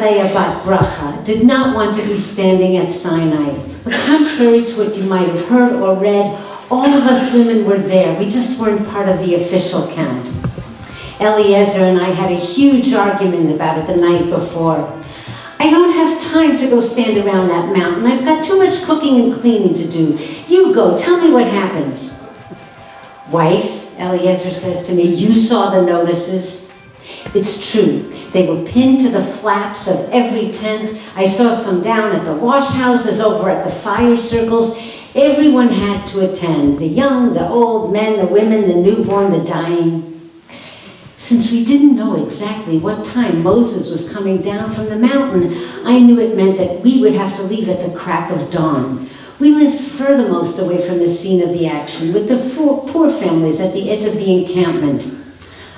Leah bat Bracha did not want to be standing at Sinai. But contrary to what you might have heard or read, all of us women were there. We just weren't part of the official count. Eliezer and I had a huge argument about it the night before. I don't have time to go stand around that mountain. I've got too much cooking and cleaning to do. You go, tell me what happens. Wife, Eliezer says to me, you saw the notices. It's true. They were pinned to the flaps of every tent. I saw some down at the wash houses, over at the fire circles. Everyone had to attend. The young, the old, men, the women, the newborn, the dying. Since we didn't know exactly what time Moses was coming down from the mountain, I knew it meant that we would have to leave at the crack of dawn. We lived furthermost away from the scene of the action, with the poor families at the edge of the encampment.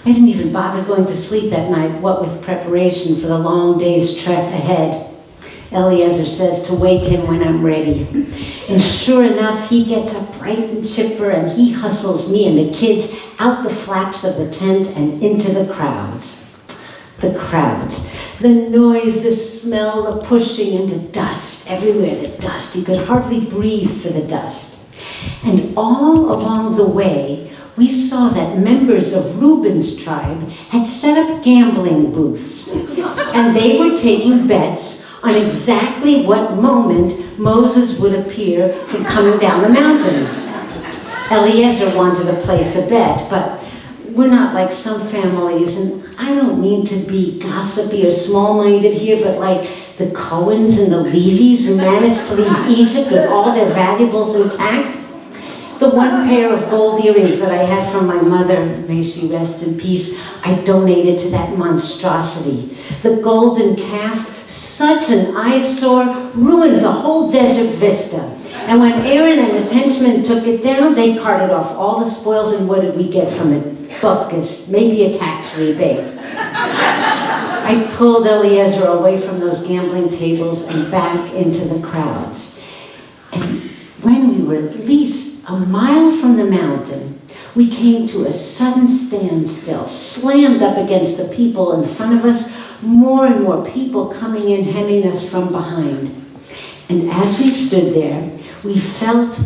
I didn't even bother going to sleep that night, what with preparation for the long day's trek ahead. Eliezer says to wake him when I'm ready. And sure enough, he gets up bright and chipper, and he hustles me and the kids out the flaps of the tent and into the crowds. The crowds. The noise, the smell, the pushing, and the dust. Everywhere the dust. You could hardly breathe for the dust. And all along the way, we saw that members of Reuben's tribe had set up gambling booths. And they were taking bets on exactly what moment Moses would appear from coming down the mountain. Eliezer wanted to place a bet, but we're not like some families, and I don't mean to be gossipy or small-minded here, but like the Cohens and the Levies who managed to leave Egypt with all their valuables intact. The one pair of gold earrings that I had from my mother, may she rest in peace, I donated to that monstrosity. The golden calf, such an eyesore, ruined the whole desert vista. And when Aaron and his henchmen took it down, they carted off all the spoils, and what did we get from it? Bupkis, maybe a tax rebate. I pulled Eliezer away from those gambling tables and back into the crowds. And when we were at least a mile from the mountain, we came to a sudden standstill, slammed up against the people in front of us, more and more people coming in, hemming us from behind. And as we stood there, we felt,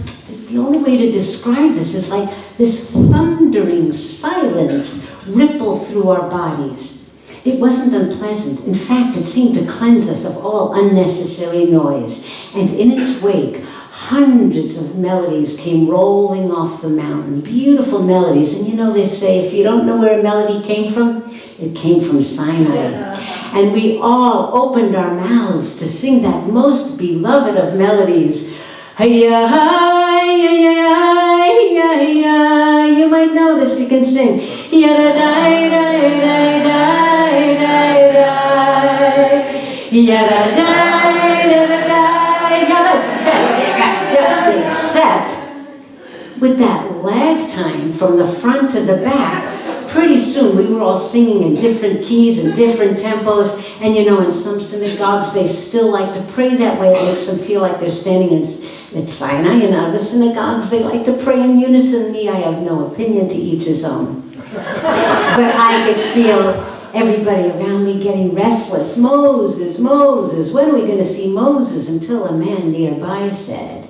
the only way to describe this is like this thundering silence ripple through our bodies. It wasn't unpleasant. In fact, it seemed to cleanse us of all unnecessary noise. And in its wake, hundreds of melodies came rolling off the mountain. Beautiful melodies. And you know, they say, if you don't know where a melody came from, it came from Sinai. And we all opened our mouths to sing that most beloved of melodies. Hiya, hiya, hiya, hiya. You might know this, you can sing. Yada, da, da, da, da, da. Yada, da, da, da, da. Except with that lag time from the front to the back, pretty soon we were all singing in different keys and different tempos. And you know, in some synagogues, they still like to pray that way. It makes them feel like they're standing in Sinai. In other synagogues, they like to pray in unison. Me, I have no opinion, to each his own. But I could feel everybody around me getting restless. Moses, Moses, when are we going to see Moses? Until a man nearby said,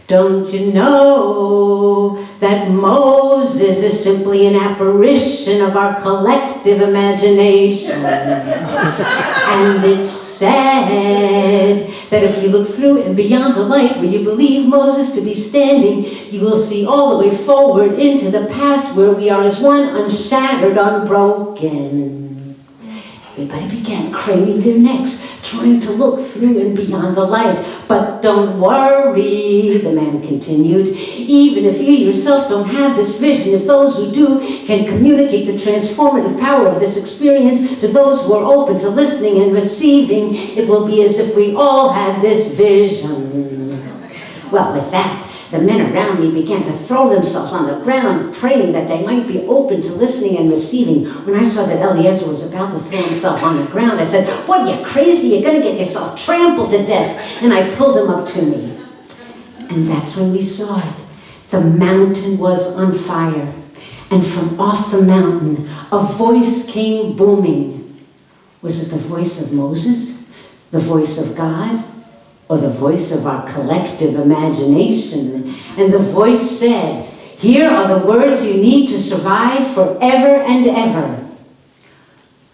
don't you know that Moses is simply an apparition of our collective imagination? And it's said that if you look through and beyond the light where you believe Moses to be standing, you will see all the way forward into the past where we are as one, unshattered, unbroken. Everybody began craning their necks, trying to look through and beyond the light. But don't worry, the man continued, even if you yourself don't have this vision, if those who do can communicate the transformative power of this experience to those who are open to listening and receiving, it will be as if we all had this vision. Well, with that, the men around me began to throw themselves on the ground, praying that they might be open to listening and receiving. When I saw that Eliezer was about to throw himself on the ground, I said, what, are you crazy? You're going to get yourself trampled to death. And I pulled him up to me. And that's when we saw it. The mountain was on fire. And from off the mountain, a voice came booming. Was it the voice of Moses? The voice of God or the voice of our collective imagination? And the voice said, "Here are the words you need to survive forever and ever."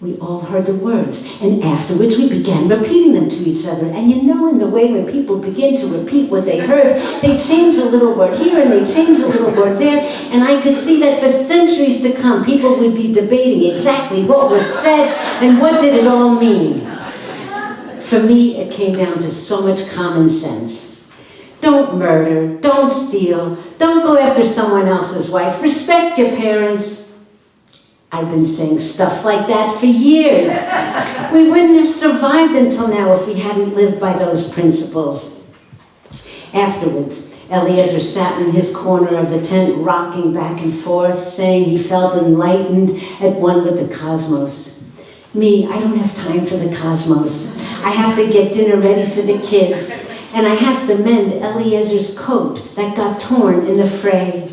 We all heard the words, and afterwards we began repeating them to each other. And you know, in the way when people begin to repeat what they heard, they change a little word here and they change a little word there. And I could see that for centuries to come, people would be debating exactly what was said and what did it all mean. For me, it came down to so much common sense. Don't murder, don't steal, don't go after someone else's wife, respect your parents. I've been saying stuff like that for years. We wouldn't have survived until now if we hadn't lived by those principles. Afterwards, Eliezer sat in his corner of the tent, rocking back and forth, saying he felt enlightened, at one with the cosmos. Me, I don't have time for the cosmos. I have to get dinner ready for the kids, and I have to mend Eliezer's coat that got torn in the fray.